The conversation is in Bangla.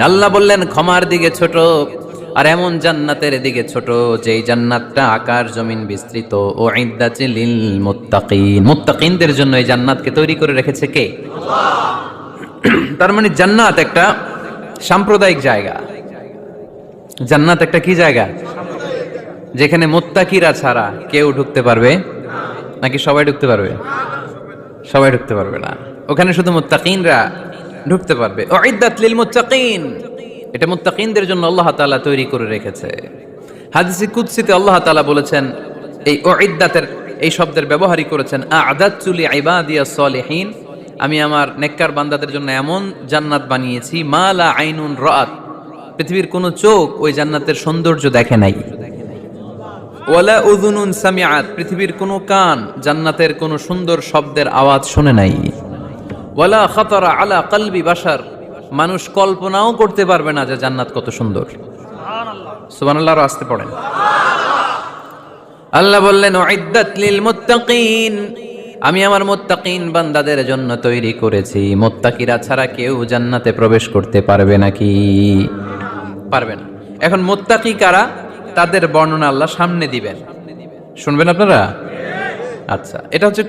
আল্লাহ বললেন ক্ষমার দিকে ছোট, আর এমন জান্নাতের দিকে ছোট যেই জান্নাতটা আকাশ জমিন বিস্তৃত। ও ইদ্দাতিল লিল মুত্তাকিন, মুত্তাকিনদের জন্য এই জান্নাতকে তৈরি করে রেখেছে কে? তার মানে জান্নাত একটা সাম্প্রদায়িক জায়গা। জান্নাত একটা কি জায়গা? যেখানে মুত্তাকিরা ছাড়া কেউ ঢুকতে পারবে নাকি সবাই ঢুকতে পারবে? সবাই ঢুকতে পারবে না, ওখানে শুধু মুত্তাকিনরা ঢুকতে পারবে। উইদ্দাত লিল মুত্তাকিন, এটা মুত্তাকিনদের জন্য আল্লাহ তাআলা তৈরি করে রেখেছে। হাদিসে কুদসিতে আল্লাহ তাআলা বলেছেন, এই উইদ্দাতের এই শব্দের ব্যবহারই করেছেন আ'দাতু লিইবাদিয়াস সলিহিন, আমি আমার নেককার বান্দাদের জন্য এমন জান্নাত বানিয়েছি মা লা আইনুন রাআত, পৃথিবীর কোনো চোখ ওই জান্নাতের সৌন্দর্য দেখে নাই। ওয়ালা উযুনুন সামিআত, পৃথিবীর কোনো কান জান্নাতের কোনো সুন্দর শব্দের আওয়াজ শুনে নাই। ওয়ালা খাতারা আলা কলবি বাশার, মানুষ কল্পনাও করতে পারবে না যে জান্নাত কত সুন্দর। সুবহানাল্লাহ, আর আসতে পড়েন। আল্লাহ বললেন উইদ্দাত লিল মুত্তাকিন, আমি আমার মুত্তাকিন বান্দাদের জন্য তৈরি করেছি। মুত্তাকিরা ছাড়া কেউ জান্নাতে প্রবেশ করতে পারবে নাকি? পারবে না। এখন মুত্তাকি কারা, তাদের বর্ণনা আল্লাহ সামনে দিবেন, শুনবেন আপনারা। আচ্ছা, এটা হচ্ছে